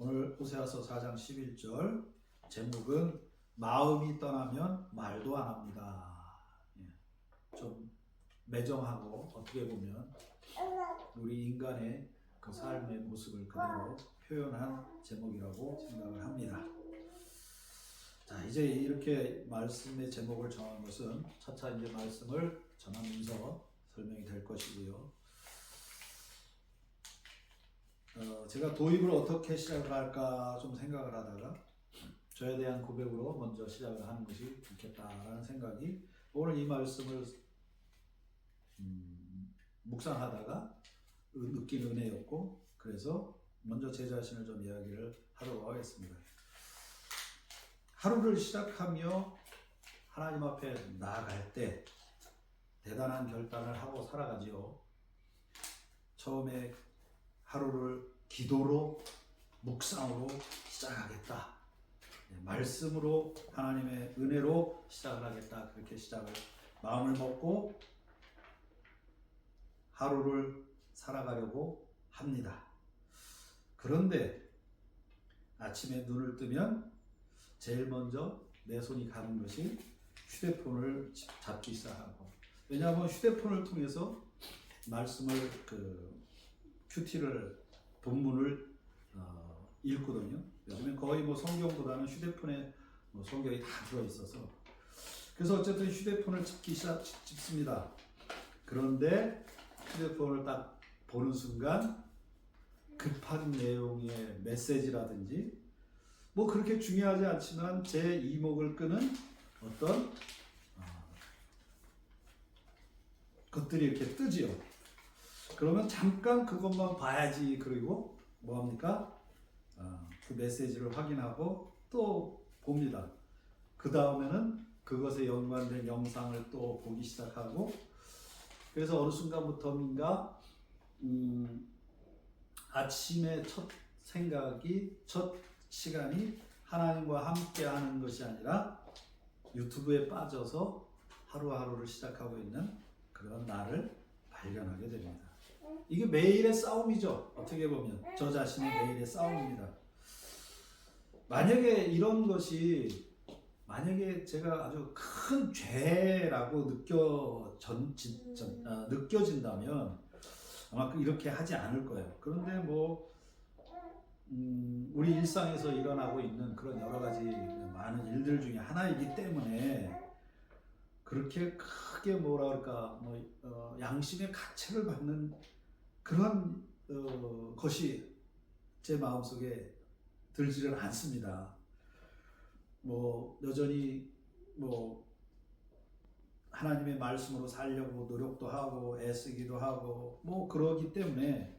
오늘 호세아서 4장 11절 제목은 마음이 떠나면 말도 안 합니다. 좀 매정하고 어떻게 보면 우리 인간의 그 삶의 모습을 그대로 표현한 제목이라고 생각을 합니다. 자, 이제 이렇게 말씀의 제목을 정한 것은 차차 이제 말씀을 전하면서 설명이 될 것이고요. 제가 도입을 어떻게 시작을 할까 좀 생각을 하다가 저에 대한 고백으로 먼저 시작을 하는 것이 좋겠다라는 생각이 오늘 이 말씀을 묵상하다가 느낀 은혜였고, 그래서 먼저 제 자신을 좀 이야기를 하도록 하겠습니다. 하루를 시작하며 하나님 앞에 나아갈 때 대단한 결단을 하고 살아가지요. 처음에 하루를 기도로, 묵상으로 시작하겠다. 말씀으로, 하나님의 은혜로 시작을 하겠다. 그렇게 시작을 마음을 먹고 하루를 살아가려고 합니다. 그런데 아침에 눈을 뜨면 제일 먼저 내 손이 가는 것이 휴대폰을 잡기 시작하고, 왜냐하면 휴대폰을 통해서 말씀을 큐티를 본문을 읽거든요. 요즘엔 거의 성경보다는 휴대폰에 성경이 다 들어 있어서, 그래서 어쨌든 휴대폰을 집습니다. 그런데 휴대폰을 딱 보는 순간 급한 내용의 메시지라든지 그렇게 중요하지 않지만 제 이목을 끄는 어떤 것들이 이렇게 뜨지요. 그러면 잠깐 그것만 봐야지. 그리고 뭐합니까? 그 메시지를 확인하고 또 봅니다. 그 다음에는 그것에 연관된 영상을 또 보기 시작하고, 그래서 어느 순간부터인가 아침에 첫 생각이, 첫 시간이 하나님과 함께 하는 것이 아니라 유튜브에 빠져서 하루하루를 시작하고 있는 그런 나를 발견하게 됩니다. 이게 매일의 싸움이죠. 어떻게 보면 저 자신의 매일의 싸움입니다. 만약에 이런 것이, 만약에 제가 아주 큰 죄라고 느껴진다면 아마 이렇게 하지 않을 거예요. 그런데 우리 일상에서 일어나고 있는 그런 여러 가지 많은 일들 중에 하나이기 때문에 그렇게 크게 양심의 가책을 받는 그런 것이 제 마음속에 들지를 않습니다. 여전히 하나님의 말씀으로 살려고 노력도 하고 애쓰기도 하고 그러기 때문에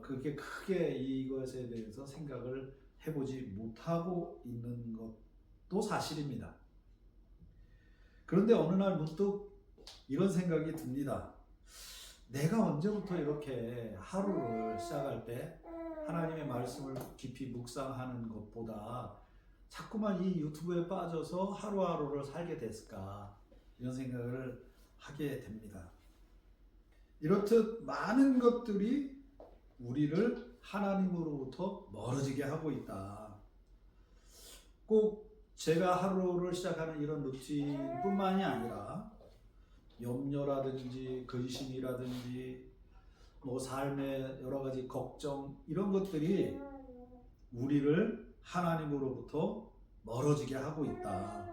그렇게 크게 이것에 대해서 생각을 해보지 못하고 있는 것도 사실입니다. 그런데 어느 날 문득 이런 생각이 듭니다. 내가 언제부터 이렇게 하루를 시작할 때 하나님의 말씀을 깊이 묵상하는 것보다 자꾸만 이 유튜브에 빠져서 하루하루를 살게 됐을까, 이런 생각을 하게 됩니다. 이렇듯 많은 것들이 우리를 하나님으로부터 멀어지게 하고 있다. 꼭 제가 하루를 시작하는 이런 루틴뿐만이 아니라 염려라든지 근심이라든지 삶의 여러 가지 걱정, 이런 것들이 우리를 하나님으로부터 멀어지게 하고 있다.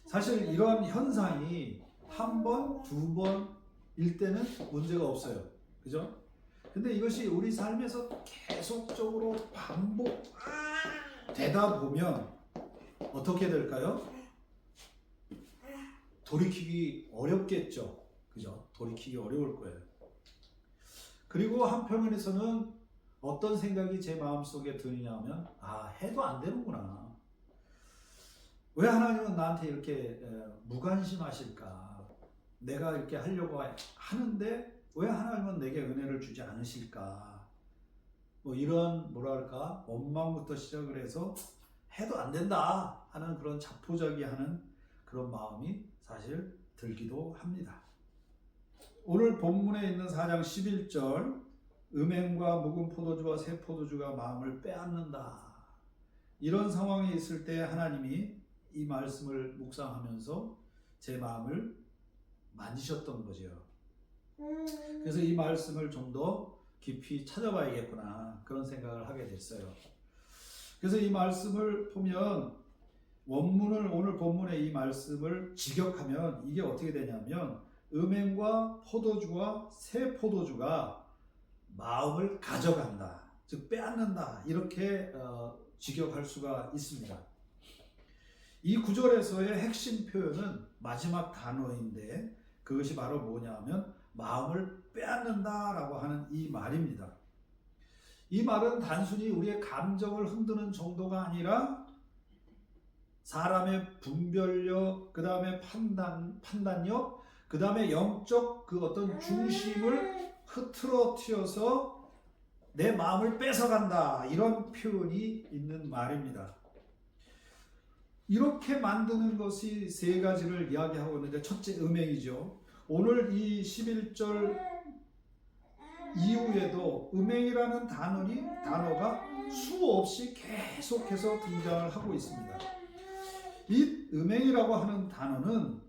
사실 이러한 현상이 한 번, 두 번일 때는 문제가 없어요. 그죠? 근데 이것이 우리 삶에서 계속적으로 반복되다 보면 어떻게 될까요? 돌이키기 어렵겠죠. 그죠? 돌이키기 어려울 거예요. 그리고 한편에서는 어떤 생각이 제 마음속에 드느냐면, 해도 안 되는구나. 왜 하나님은 나한테 이렇게 무관심하실까? 내가 이렇게 하려고 하는데 왜 하나님은 내게 은혜를 주지 않으실까? 이런 원망부터 시작을 해서 해도 안 된다 하는 그런 자포자기하는 그런 마음이 사실 들기도 합니다. 오늘 본문에 있는 4장 11절 음행과 묵은 포도주와 새 포도주가 마음을 빼앗는다. 이런 상황에 있을 때 하나님이 이 말씀을 묵상하면서 제 마음을 만지셨던 거죠. 그래서 이 말씀을 좀 더 깊이 찾아봐야겠구나 그런 생각을 하게 됐어요. 그래서 이 말씀을 보면 원문을 오늘 본문의 이 말씀을 직역하면 이게 어떻게 되냐면 음행과 포도주와 새 포도주가 마음을 가져간다, 즉 빼앗는다 이렇게 직역할 수가 있습니다. 이 구절에서의 핵심 표현은 마지막 단어인데 그것이 바로 뭐냐면 마음을 빼앗는다라고 하는 이 말입니다. 이 말은 단순히 우리의 감정을 흔드는 정도가 아니라 사람의 분별력, 그 다음에 판단력, 그 다음에 영적 그 어떤 중심을 흐트러뜨려서 내 마음을 뺏어간다 이런 표현이 있는 말입니다. 이렇게 만드는 것이 세 가지를 이야기하고 있는데 첫째 음행이죠. 오늘 이 11절 이후에도 음행이라는 단어가 수없이 계속해서 등장을 하고 있습니다. 이 음행이라고 하는 단어는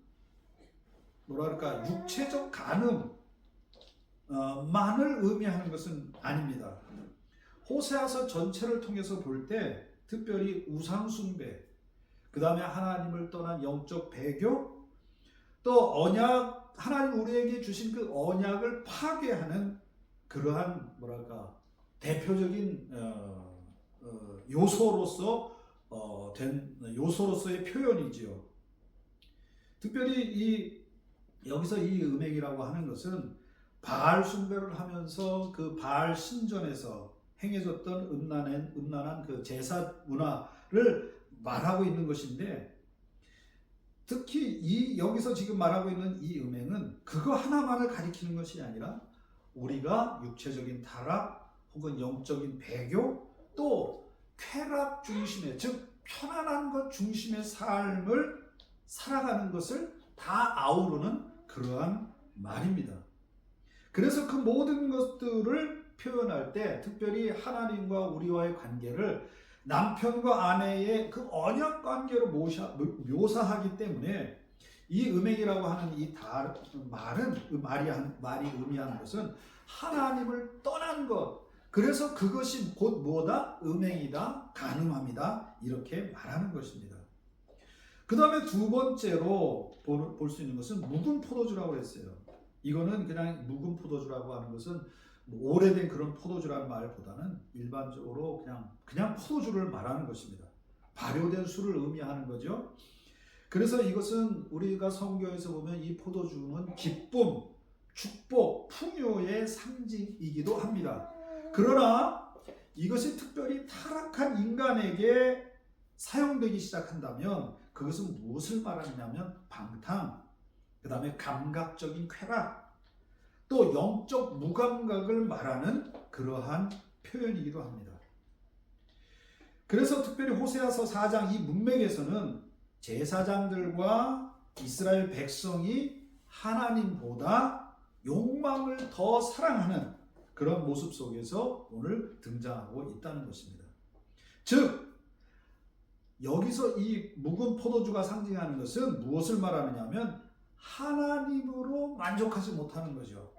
뭐랄까 육체적 간음만을 의미하는 것은 아닙니다. 호세아서 전체를 통해서 볼 때 특별히 우상숭배, 그 다음에 하나님을 떠난 영적 배교, 또 언약, 하나님 우리에게 주신 그 언약을 파괴하는 그러한 뭐랄까 대표적인 요소로서의 표현이지요. 특별히 여기서 이 음행이라고 하는 것은 바알 숭배를 하면서 그 바알 신전에서 행해졌던 음란한 그 제사 문화를 말하고 있는 것인데, 특히 여기서 지금 말하고 있는 이 음행은 그거 하나만을 가리키는 것이 아니라 우리가 육체적인 타락 혹은 영적인 배교 또 쾌락 중심의, 즉 편안한 것 중심의 삶을 살아가는 것을 다 아우르는 그러한 말입니다. 그래서 그 모든 것들을 표현할 때 특별히 하나님과 우리와의 관계를 남편과 아내의 그 언약 관계로 묘사하기 때문에 이 음행이라고 하는 이 말이 의미하는 것은 하나님을 떠난 것, 그래서 그것이 곧 뭐다? 음행이다, 간음함이다 이렇게 말하는 것입니다. 그 다음에 두 번째로 볼 수 있는 것은 묵은 포도주라고 했어요. 이거는 그냥 묵은 포도주라고 하는 것은 오래된 그런 포도주라는 말보다는 일반적으로 그냥 포도주를 말하는 것입니다. 발효된 술을 의미하는 거죠. 그래서 이것은 우리가 성경에서 보면 이 포도주는 기쁨, 축복, 풍요의 상징이기도 합니다. 그러나 이것이 특별히 타락한 인간에게 사용되기 시작한다면 그것은 무엇을 말하냐면 방탕, 그 다음에 감각적인 쾌락, 또 영적 무감각을 말하는 그러한 표현이기도 합니다. 그래서 특별히 호세아서 4장 이 문맥에서는 제사장들과 이스라엘 백성이 하나님보다 욕망을 더 사랑하는 그런 모습 속에서 오늘 등장하고 있다는 것입니다. 즉 여기서 이 묵은 포도주가 상징하는 것은 무엇을 말하느냐면 하나님으로 만족하지 못하는 거죠.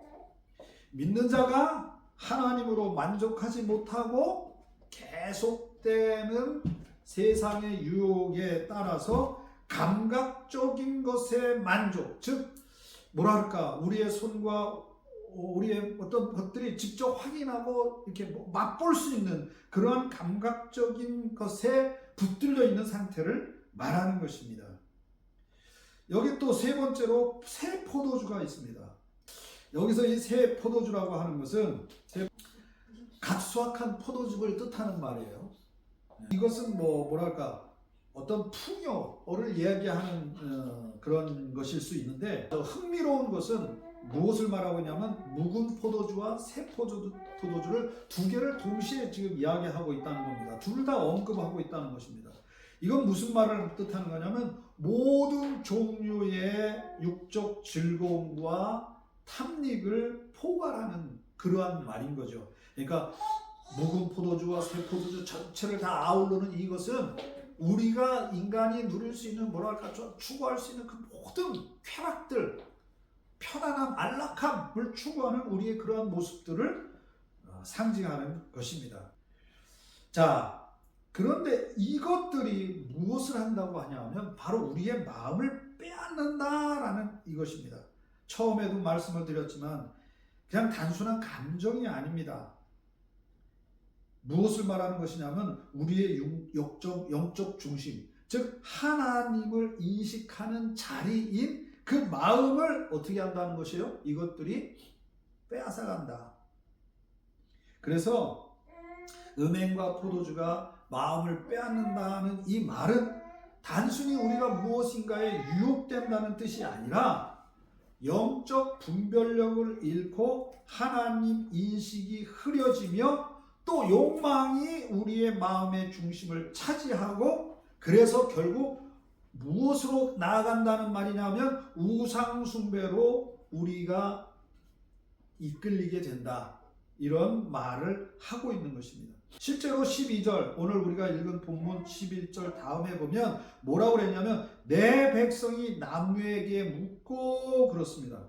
믿는 자가 하나님으로 만족하지 못하고 계속되는 세상의 유혹에 따라서 감각적인 것에 만족, 즉 뭐랄까 우리의 손과 우리의 어떤 것들이 직접 확인하고 이렇게 맛볼 수 있는 그러한 감각적인 것에 붙들려 있는 상태를 말하는 것입니다. 여기 또 세 번째로 새 포도주가 있습니다. 여기서 이 새 포도주라고 하는 것은 갓 수확한 포도즙을 뜻하는 말이에요. 이것은 뭐랄까 어떤 풍요를 이야기하는 그런 것일 수 있는데, 흥미로운 것은 무엇을 말하고 있냐면 묵은 포도주와 새 포도주를 두 개를 동시에 지금 이야기하고 있다는 겁니다. 둘 다 언급하고 있다는 것입니다. 이건 무슨 말을 뜻하는 거냐면 모든 종류의 육적 즐거움과 탐닉을 포괄하는 그러한 말인 거죠. 그러니까 묵은 포도주와 새 포도주 전체를 다 아우르는 이것은 우리가 인간이 누릴 수 있는 뭐랄까 추구할 수 있는 그 모든 쾌락들, 편안함, 안락함을 추구하는 우리의 그러한 모습들을 상징하는 것입니다. 자, 그런데 이것들이 무엇을 한다고 하냐면 바로 우리의 마음을 빼앗는다라는 이것입니다. 처음에도 말씀을 드렸지만 그냥 단순한 감정이 아닙니다. 무엇을 말하는 것이냐면 우리의 영적 중심, 즉 하나님을 인식하는 자리인 그 마음을 어떻게 한다는 것이에요? 이것들이 빼앗아간다. 그래서 음행과 포도주가 마음을 빼앗는다는 이 말은 단순히 우리가 무엇인가에 유혹된다는 뜻이 아니라 영적 분별력을 잃고 하나님 인식이 흐려지며 또 욕망이 우리의 마음의 중심을 차지하고 그래서 결국 무엇으로 나아간다는 말이냐면 우상 숭배로 우리가 이끌리게 된다. 이런 말을 하고 있는 것입니다. 실제로 12절 오늘 우리가 읽은 본문 11절 다음에 보면 뭐라고 그랬냐면 내 백성이 나무에게 묻고 그렇습니다.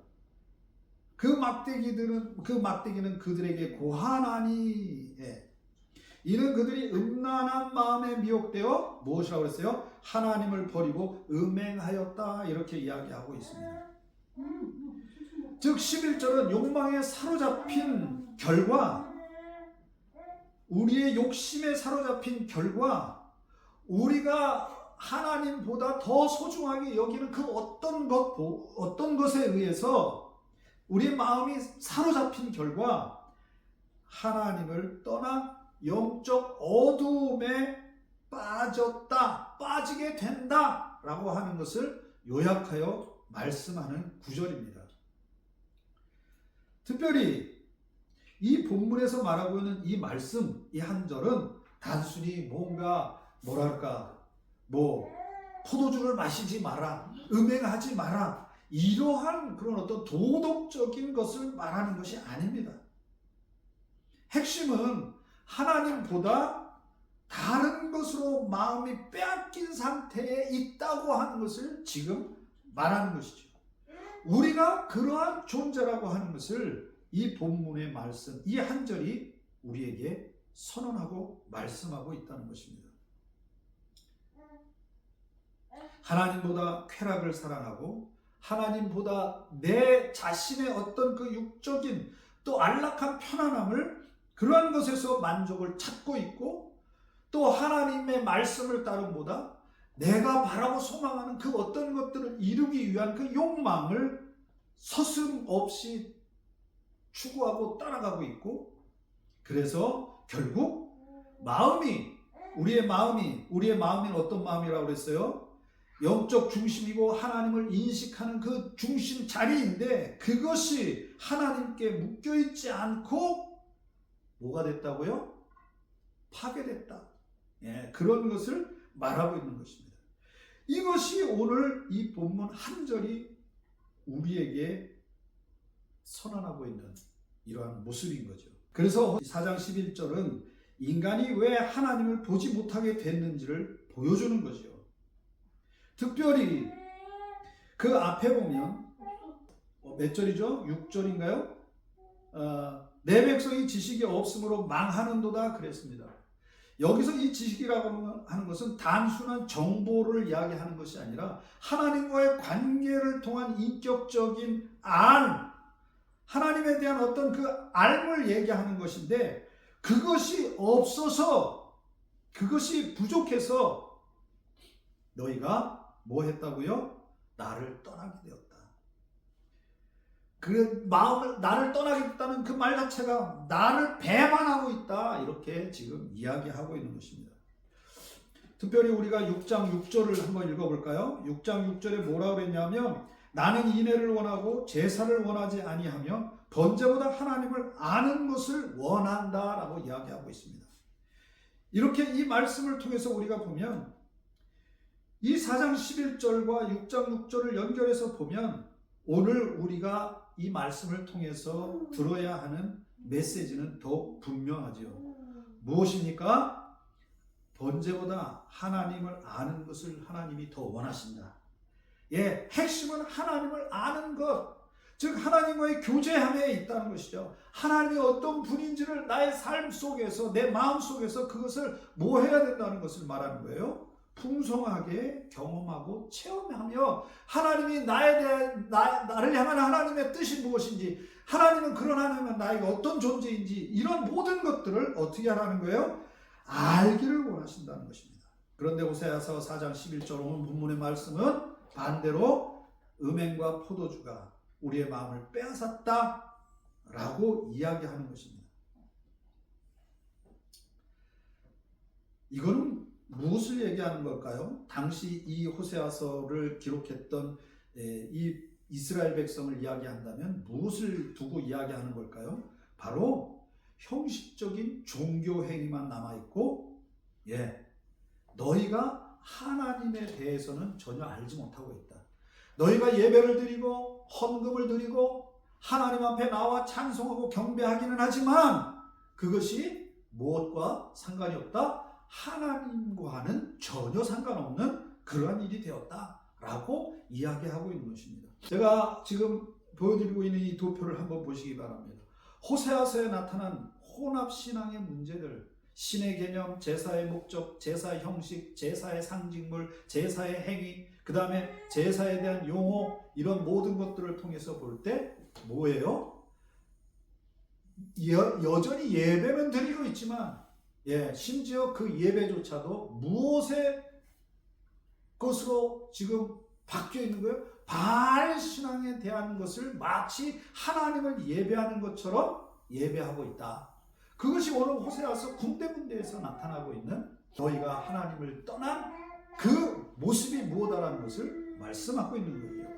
그 막대기는 그들에게 고하나니 이는 그들이 음란한 마음에 미혹되어 무엇이라고 그랬어요? 하나님을 버리고 음행하였다 이렇게 이야기하고 있습니다. 즉 11절은 욕망에 사로잡힌 결과 우리의 욕심에 사로잡힌 결과 우리가 하나님보다 더 소중하게 여기는 그 어떤 것에 의해서 우리의 마음이 사로잡힌 결과 하나님을 떠나 영적 어두움에 빠지게 된다라고 하는 것을 요약하여 말씀하는 구절입니다. 특별히 이 본문에서 말하고 있는 이 말씀, 이 한 절은 단순히 뭔가 포도주를 마시지 마라, 음행하지 마라 이러한 그런 어떤 도덕적인 것을 말하는 것이 아닙니다. 핵심은 하나님보다 다른 것으로 마음이 빼앗긴 상태에 있다고 하는 것을 지금 말하는 것이죠. 우리가 그러한 존재라고 하는 것을 이 본문의 말씀, 이 한 절이 우리에게 선언하고 말씀하고 있다는 것입니다. 하나님보다 쾌락을 사랑하고 하나님보다 내 자신의 어떤 그 육적인 또 안락한 편안함을 그러한 것에서 만족을 찾고 있고 또 하나님의 말씀을 따름보다 내가 바라고 소망하는 그 어떤 것들을 이루기 위한 그 욕망을 서슴없이 추구하고 따라가고 있고 그래서 결국 우리의 마음이 어떤 마음이라고 그랬어요? 영적 중심이고 하나님을 인식하는 그 중심 자리인데 그것이 하나님께 묶여있지 않고 뭐가 됐다고요? 파괴됐다. 그런 것을 말하고 있는 것입니다. 이것이 오늘 이 본문 한 절이 우리에게 선언하고 있는 이러한 모습인 거죠. 그래서 4장 11절은 인간이 왜 하나님을 보지 못하게 됐는지를 보여주는 거죠. 특별히 그 앞에 보면 몇 절이죠? 6절인가요? 내 백성이 지식이 없으므로 망하는도다 그랬습니다. 여기서 이 지식이라고 하는 것은 단순한 정보를 이야기하는 것이 아니라 하나님과의 관계를 통한 인격적인 하나님에 대한 어떤 그 알을 얘기하는 것인데 그것이 없어서 그것이 부족해서 너희가 뭐 했다고요? 나를 떠나게 되었다. 그 마음을 나를 떠나게 됐다는 그 말 자체가 나를 배반하고 있다 이렇게 지금 이야기하고 있는 것입니다. 특별히 우리가 6장 6절을 한번 읽어볼까요? 6장 6절에 뭐라고 그랬냐면 나는 인애를 원하고 제사를 원하지 아니하며 번제보다 하나님을 아는 것을 원한다라고 이야기하고 있습니다. 이렇게 이 말씀을 통해서 우리가 보면 이 4장 11절과 6장 6절을 연결해서 보면 오늘 우리가 이 말씀을 통해서 들어야 하는 메시지는 더욱 분명하지요. 무엇입니까? 번제보다 하나님을 아는 것을 하나님이 더 원하신다. 예, 핵심은 하나님을 아는 것, 즉 하나님과의 교제함에 있다는 것이죠. 하나님이 어떤 분인지를 나의 삶 속에서, 내 마음 속에서 그것을 뭐 해야 된다는 것을 말하는 거예요. 풍성하게 경험하고 체험하며 하나님이 나를 향한 하나님의 뜻이 무엇인지, 하나님은 그런 하나님은 나에게 어떤 존재인지, 이런 모든 것들을 어떻게 하라는 거예요? 알기를 원하신다는 것입니다. 그런데 호세아서 4장 11절 오늘 본문의 말씀은 반대로 음행과 포도주가 우리의 마음을 빼앗았다 라고 이야기하는 것입니다. 이거는 무엇을 얘기하는 걸까요? 당시 이 호세아서를 기록했던 이 이스라엘 백성을 이야기한다면 무엇을 두고 이야기하는 걸까요? 바로 형식적인 종교 행위만 남아있고, 너희가 하나님에 대해서는 전혀 알지 못하고 있다. 너희가 예배를 드리고 헌금을 드리고 하나님 앞에 나와 찬송하고 경배하기는 하지만 그것이 무엇과 상관이 없다? 하나님과는 전혀 상관없는 그러한 일이 되었다라고 이야기하고 있는 것입니다. 제가 지금 보여드리고 있는 이 도표를 한번 보시기 바랍니다. 호세아서에 나타난 혼합신앙의 문제들, 신의 개념, 제사의 목적, 제사의 형식, 제사의 상징물, 제사의 행위, 그 다음에 제사에 대한 용어, 이런 모든 것들을 통해서 볼 때 뭐예요? 여전히 예배는 드리고 있지만, 심지어 그 예배조차도 무엇의 것으로 지금 바뀌어 있는 거예요? 바알 신앙에 대한 것을 마치 하나님을 예배하는 것처럼 예배하고 있다. 그것이 오늘 호세아서 군데군데에서 나타나고 있는 너희가 하나님을 떠난 그 모습이 무엇이라는 것을 말씀하고 있는 거예요.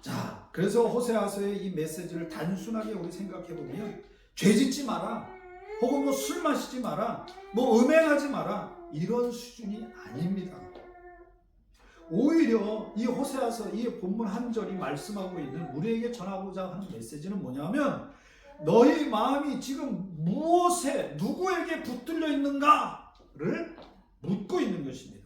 자, 그래서 호세아서의 이 메시지를 단순하게 우리 생각해 보면 죄짓지 마라, 혹은 술 마시지 마라, 음행하지 마라, 이런 수준이 아닙니다. 오히려 이 호세아서 이 본문 한 절이 말씀하고 있는, 우리에게 전하고자 하는 메시지는 뭐냐면, 너희 마음이 지금 무엇에, 누구에게 붙들려 있는가를 묻고 있는 것입니다.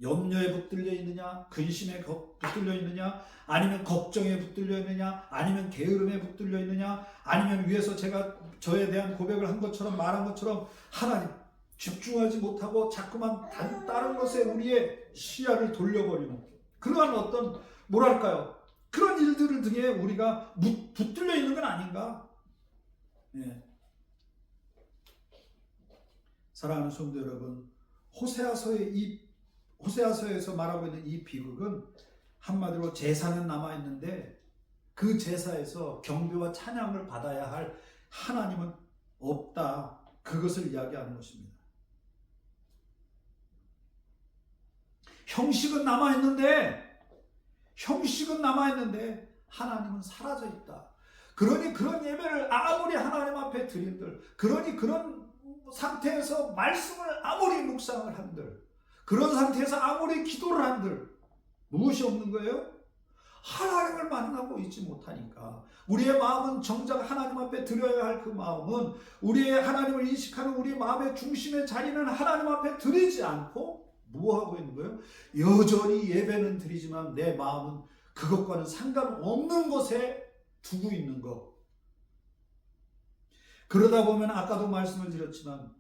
염려에 붙들려 있느냐, 근심에 붙들려 있느냐, 아니면 걱정에 붙들려 있느냐, 아니면 게으름에 붙들려 있느냐, 아니면 위에서 제가 저에 대한 고백을 한 것처럼 말한 것처럼 하나님 집중하지 못하고 자꾸만 다른 것에 우리의 시야를 돌려버리는 그러한 어떤 그런 일들을 등에 우리가 붙들려 있는 건 아닌가? 사랑하는 성도 여러분, 호세아서에서 말하고 있는 이 비극은 한마디로 제사는 남아있는데 그 제사에서 경배와 찬양을 받아야 할 하나님은 없다, 그것을 이야기하는 것입니다. 형식은 남아있는데 하나님은 사라져 있다. 그러니 그런 예배를 아무리 하나님 앞에 드린들, 그러니 그런 상태에서 말씀을 아무리 묵상을 한들, 그런 상태에서 아무리 기도를 한들 무엇이 없는 거예요? 하나님을 만나고 있지 못하니까. 우리의 마음은 정작 하나님 앞에 드려야 할 그 마음은, 우리의 하나님을 인식하는 우리 마음의 중심의 자리는 하나님 앞에 드리지 않고 뭐 하고 있는 거예요? 여전히 예배는 드리지만 내 마음은 그것과는 상관없는 곳에 두고 있는 것. 그러다 보면 아까도 말씀을 드렸지만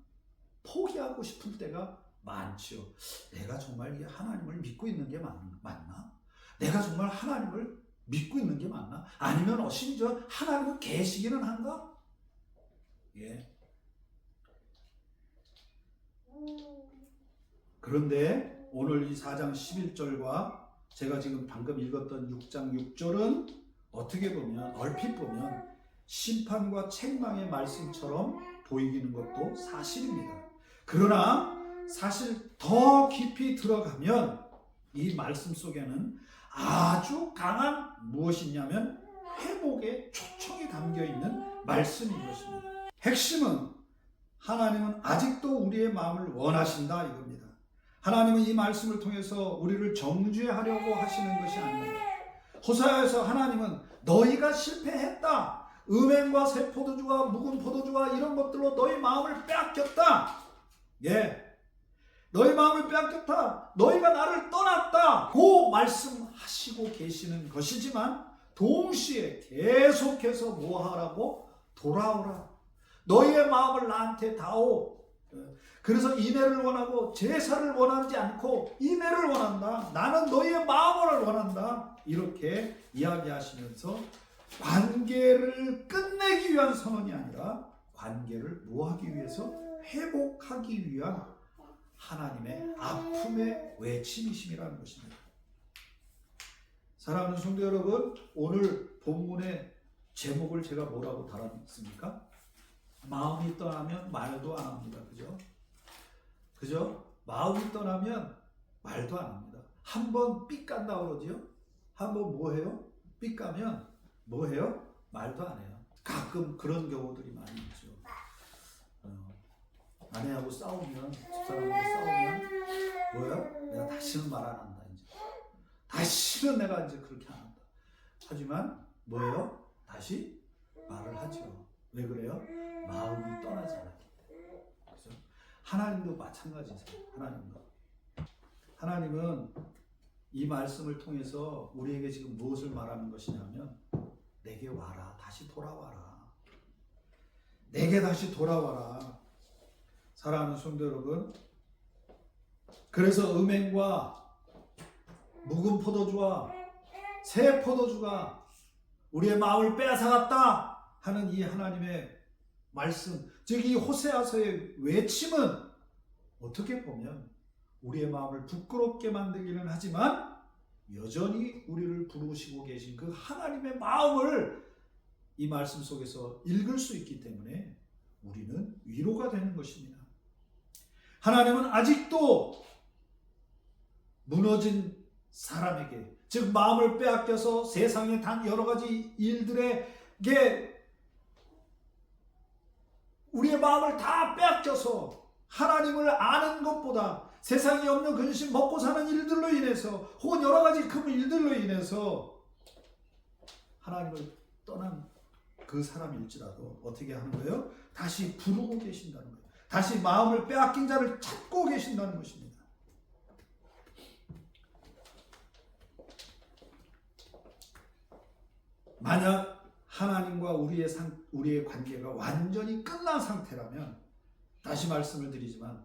포기하고 싶을 때가 많죠. 내가 정말 하나님을 믿고 있는 게 맞나? 내가 정말 하나님을 믿고 있는 게 맞나? 아니면 심지어 하나님은 계시기는 한가? 그런데 오늘 이 4장 11절과 제가 지금 방금 읽었던 6장 6절은 어떻게 보면, 얼핏 보면 심판과 책망의 말씀처럼 보이는 것도 사실입니다. 그러나 사실 더 깊이 들어가면 이 말씀 속에는 아주 강한 무엇이냐면 회복의 초청이 담겨있는 말씀인 것입니다. 핵심은 하나님은 아직도 우리의 마음을 원하신다, 이겁니다. 하나님은 이 말씀을 통해서 우리를 정죄하려고 하시는 것이 아닙니다. 호세아에서 하나님은 너희가 실패했다. 음행과 새 포도주와 묵은 포도주와 이런 것들로 너희 마음을 빼앗겼다. 예, 너희 마음을 빼앗겼다. 너희가 나를 떠났다. 고 말씀하시고 계시는 것이지만 동시에 계속해서 뭐 하라고? 돌아오라. 너희의 마음을 나한테 다오. 그래서 인애를 원하고 제사를 원하지 않고 인애를 원한다. 나는 너희의 마음을 원한다. 이렇게 이야기하시면서 관계를 끝내기 위한 선언이 아니라 관계를 뭐하기 위해서? 회복하기 위한 하나님의 아픔의 외침이심이라는 것입니다. 사랑하는 성도 여러분, 오늘 본문의 제목을 제가 뭐라고 달았습니까? 마음이 떠나면 말도 안 합니다. 그죠? 마음이 떠나면 말도 안 합니다. 한번 삐 깐다 그러지요? 한번 뭐 해요? 삐 까면 뭐 해요? 말도 안 해요. 가끔 그런 경우들이 많이 있죠. 아내하고 싸우면, 집사람하고 싸우면 뭐예요? 내가 다시는 말 안 한다. 이제 다시는 내가 이제 그렇게 안 한다. 하지만 뭐예요? 다시 말을 하죠. 왜 그래요? 마음이 떠나지 않았기 때문에. 그렇죠? 하나님도 마찬가지세요. 하나님은 이 말씀을 통해서 우리에게 지금 무엇을 말하는 것이냐면 내게 와라. 다시 돌아와라. 내게 다시 돌아와라. 사랑하는 성도 여러분, 그래서 음행과 묵은 포도주와 새 포도주가 우리의 마음을 빼앗아갔다 하는 이 하나님의 말씀, 즉 이 호세아서의 외침은 어떻게 보면 우리의 마음을 부끄럽게 만들기는 하지만 여전히 우리를 부르시고 계신 그 하나님의 마음을 이 말씀 속에서 읽을 수 있기 때문에 우리는 위로가 되는 것입니다. 하나님은 아직도 무너진 사람에게, 즉 마음을 빼앗겨서 세상의 단 여러 가지 일들에게 우리의 마음을 다 빼앗겨서 하나님을 아는 것보다 세상에 없는 근심, 먹고 사는 일들로 인해서 혹은 여러 가지 그 일들로 인해서 하나님을 떠난 그 사람일지라도 어떻게 하는 거예요? 다시 부르고 계신다는 거예요. 다시 마음을 빼앗긴 자를 찾고 계신다는 것입니다. 만약 하나님과 우리의 관계가 완전히 끝난 상태라면, 다시 말씀을 드리지만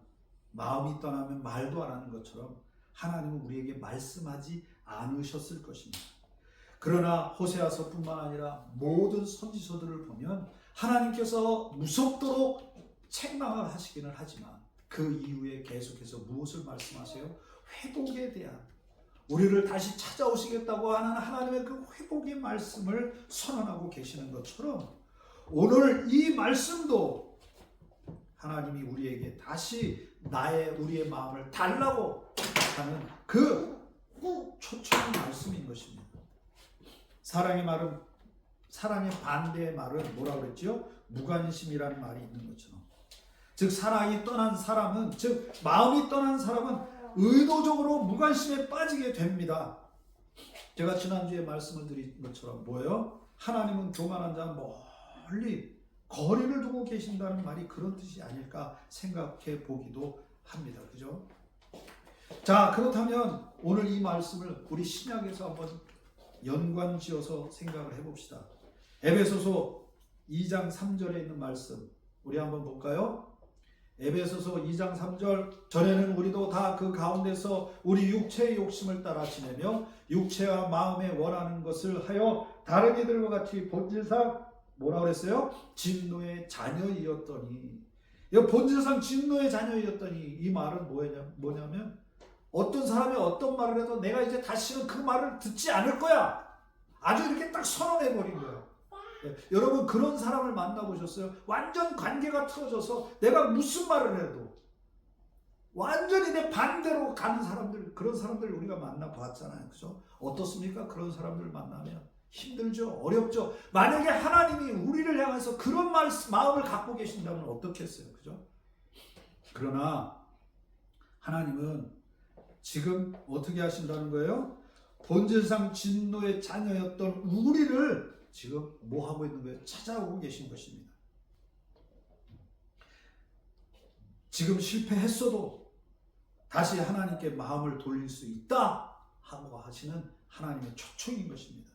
마음이 떠나면 말도 안 하는 것처럼 하나님은 우리에게 말씀하지 않으셨을 것입니다. 그러나 호세아서뿐만 아니라 모든 선지서들을 보면 하나님께서 무섭도록 책망을 하시기는 하지만 그 이후에 계속해서 무엇을 말씀하세요? 회복에 대한, 우리를 다시 찾아오시겠다고 하는 하나님의 그 회복의 말씀을 선언하고 계시는 것처럼 오늘 이 말씀도 하나님이 우리에게 다시 우리의 마음을 달라고 하는 그 초청의 말씀인 것입니다. 사랑의 반대의 말은 뭐라고 그랬죠? 무관심이라는 말이 있는 것처럼, 즉 사랑이 떠난 사람은, 즉 마음이 떠난 사람은 의도적으로 무관심에 빠지게 됩니다. 제가 지난주에 말씀을 드린 것처럼 뭐예요? 하나님은 교만한 자 멀리 거리를 두고 계신다는 말이 그런 뜻이 아닐까 생각해 보기도 합니다. 그죠? 자, 그렇다면 오늘 이 말씀을 우리 신약에서 한번 연관지어서 생각을 해봅시다. 에베소서 2장 3절에 있는 말씀 우리 한번 볼까요? 에베소서 2장 3절, 전에는 우리도 다 그 가운데서 우리 육체의 욕심을 따라 지내며 육체와 마음에 원하는 것을 하여 다른 이들과 같이 본질상 뭐라고 그랬어요? 진노의 자녀이었더니. 본질상 진노의 자녀이었더니, 이 말은 뭐냐면 어떤 사람이 어떤 말을 해도 내가 이제 다시는 그 말을 듣지 않을 거야. 아주 이렇게 딱 선언해버린 거야. 네, 여러분 그런 사람을 만나보셨어요? 완전 관계가 틀어져서 내가 무슨 말을 해도 완전히 내 반대로 가는 사람들, 그런 사람들 우리가 만나봤잖아요. 그죠? 어떻습니까? 그런 사람들 만나면 힘들죠? 어렵죠? 만약에 하나님이 우리를 향해서 그런 마음을 갖고 계신다면 어떻겠어요? 그죠? 그러나 하나님은 지금 어떻게 하신다는 거예요? 본질상 진노의 자녀였던 우리를 지금 뭐 하고 있는 거예요? 찾아오고 계신 것입니다. 지금 실패했어도 다시 하나님께 마음을 돌릴 수 있다 하고 하시는 하나님의 초청인 것입니다.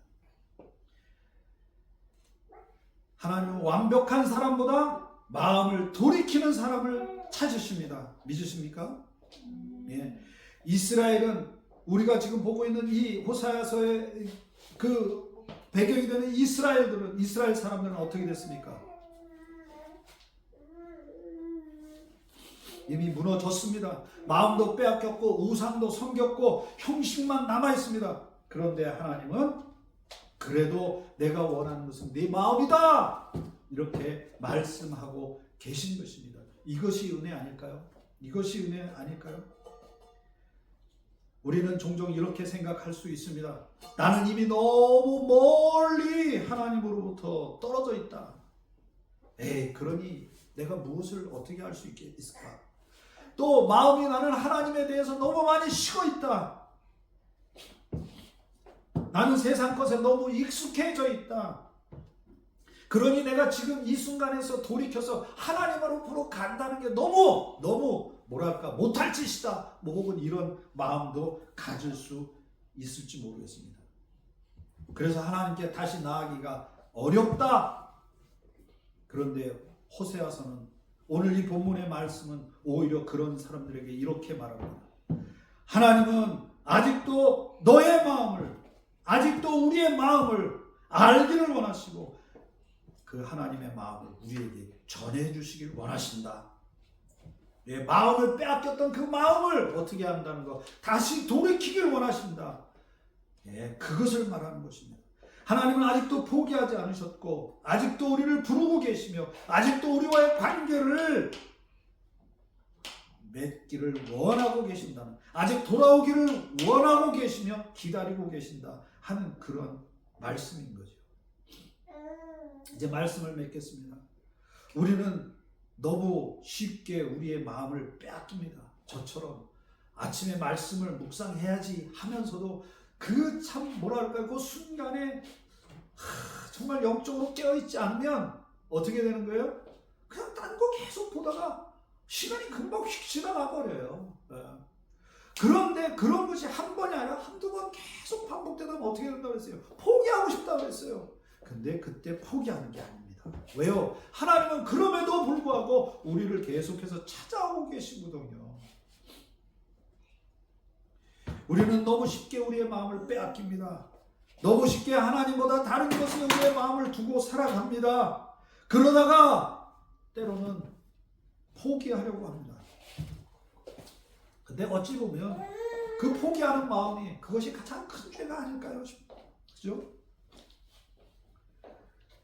하나님은 완벽한 사람보다 마음을 돌이키는 사람을 찾으십니다. 믿으십니까? 예. 이스라엘은 우리가 지금 보고 있는 이 호사야서의 그 배경이 되는 이스라엘 사람들은 어떻게 됐습니까? 이미 무너졌습니다. 마음도 빼앗겼고 우상도 섬겼고 형식만 남아있습니다. 그런데 하나님은 그래도 내가 원하는 것은 네 마음이다 이렇게 말씀하고 계신 것입니다. 이것이 은혜 아닐까요? 이것이 은혜 아닐까요? 우리는 종종 이렇게 생각할 수 있습니다. 나는 이미 너무 멀리 하나님으로부터 떨어져 있다. 그러니 내가 무엇을 어떻게 할 수 있을까? 또 마음이 나는 하나님에 대해서 너무 많이 식어 있다. 나는 세상 것에 너무 익숙해져 있다. 그러니 내가 지금 이 순간에서 돌이켜서 하나님으로 간다는 게 너무 뭐랄까 못할 짓이다. 혹은 이런 마음도 가질 수 있을지 모르겠습니다. 그래서 하나님께 다시 나아가기가 어렵다. 그런데 호세아서는 오늘 이 본문의 말씀은 오히려 그런 사람들에게 이렇게 말합니다. 하나님은 아직도 너의 마음을, 아직도 우리의 마음을 알기를 원하시고 그 하나님의 마음을 우리에게 전해주시길 원하신다. 내 마음을 빼앗겼던 그 마음을 어떻게 한다는 것, 다시 돌이키길 원하신다. 그것을 말하는 것입니다. 하나님은 아직도 포기하지 않으셨고 아직도 우리를 부르고 계시며 아직도 우리와의 관계를 맺기를 원하고 계신다는, 아직 돌아오기를 원하고 계시며 기다리고 계신다 하는 그런 말씀인 거죠. 이제 말씀을 맺겠습니다. 우리는 너무 쉽게 우리의 마음을 빼앗깁니다. 저처럼 아침에 말씀을 묵상해야지 하면서도 그 참 뭐랄까 그 순간에 정말 영적으로 깨어있지 않으면 어떻게 되는 거예요? 그냥 딴 거 계속 보다가 시간이 금방 휙 지나가 버려요. 그런데 그런 것이 한 번이 아니라 한두 번 계속 반복되다 보면 어떻게 된다고 했어요? 포기하고 싶다고 했어요. 근데 그때 포기하는 게 아닙니다. 왜요? 하나님은 그럼에도 불구하고 우리를 계속해서 찾아오고 계시거든요. 우리는 너무 쉽게 우리의 마음을 빼앗깁니다. 너무 쉽게 하나님보다 다른 것에 우리의 마음을 두고 살아갑니다. 그러다가 때로는 포기하려고 합니다. 근데 어찌 보면 그 포기하는 마음이 그것이 가장 큰 죄가 아닐까요? 그죠?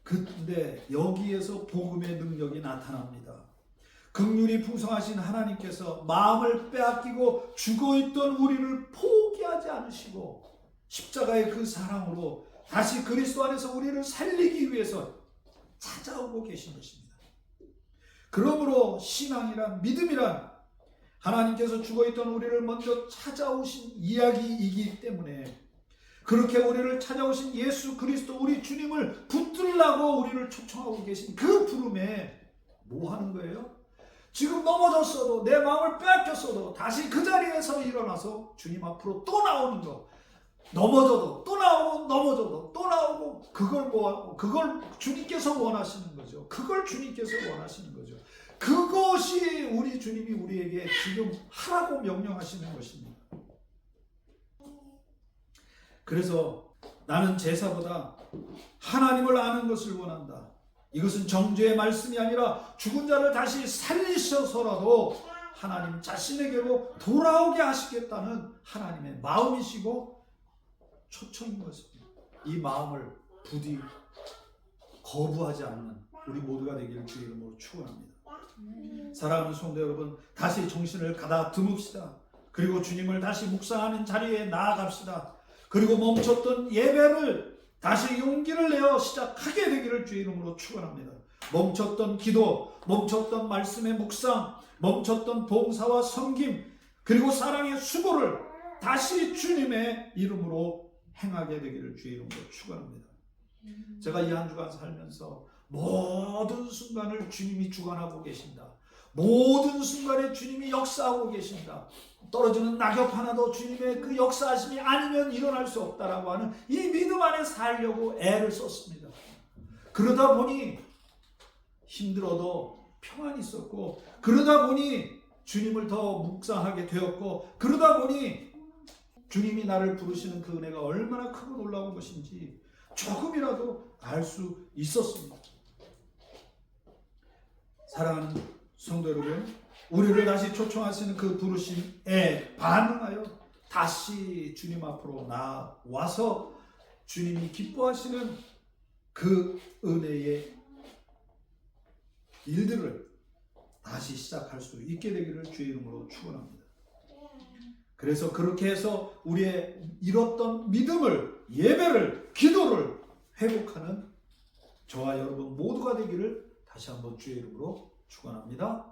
근데 여기에서 복음의 능력이 나타납니다. 긍휼이 풍성하신 하나님께서 마음을 빼앗기고 죽어있던 우리를 포기하지 않으시고 십자가의 그 사랑으로 다시 그리스도 안에서 우리를 살리기 위해서 찾아오고 계신 것입니다. 그러므로 신앙이란, 믿음이란 하나님께서 죽어있던 우리를 먼저 찾아오신 이야기이기 때문에 그렇게 우리를 찾아오신 예수 그리스도 우리 주님을 붙들라고 우리를 초청하고 계신 그 부름에 뭐 하는 거예요? 지금 넘어졌어도, 내 마음을 빼앗겼어도 다시 그 자리에서 일어나서 주님 앞으로 또 나오는 거. 넘어져도 또 나오고 넘어져도 또 나오고, 그걸 주님께서 원하시는 거죠. 그걸 주님께서 원하시는 거죠. 그것이 우리 주님이 우리에게 지금 하라고 명령하시는 것입니다. 그래서 나는 제사보다 하나님을 아는 것을 원한다. 이것은 정죄의 말씀이 아니라 죽은 자를 다시 살리셔서라도 하나님 자신에게로 돌아오게 하시겠다는 하나님의 마음이시고 초청인 것입니다. 이 마음을 부디 거부하지 않는 우리 모두가 되기를 주의 이름으로 축원합니다. 사랑하는 성도 여러분, 다시 정신을 가다듬읍시다. 그리고 주님을 다시 묵상하는 자리에 나아갑시다. 그리고 멈췄던 예배를 다시 용기를 내어 시작하게 되기를 주의 이름으로 축원합니다. 멈췄던 기도, 멈췄던 말씀의 묵상, 멈췄던 봉사와 섬김, 그리고 사랑의 수고를 다시 주님의 이름으로 행하게 되기를 주의 이름으로 축원합니다. 제가 이 한 주간 살면서 모든 순간을 주님이 주관하고 계신다. 모든 순간에 주님이 역사하고 계신다. 떨어지는 낙엽 하나도 주님의 그 역사하심이 아니면 일어날 수 없다라고 하는 이 믿음 안에 살려고 애를 썼습니다. 그러다 보니 힘들어도 평안이 있었고, 그러다 보니 주님을 더 묵상하게 되었고, 그러다 보니 주님이 나를 부르시는 그 은혜가 얼마나 크고 놀라운 것인지 조금이라도 알 수 있었습니다. 사랑하는 성도 여러분, 우리를 다시 초청하시는 그 부르심에 반응하여 다시 주님 앞으로 나와서 주님이 기뻐하시는 그 은혜의 일들을 다시 시작할 수 있게 되기를 주의 이름으로 축원합니다. 그래서 그렇게 해서 우리의 잃었던 믿음을, 예배를, 기도를 회복하는 저와 여러분 모두가 되기를 다시 한번 주의 이름으로 축원합니다.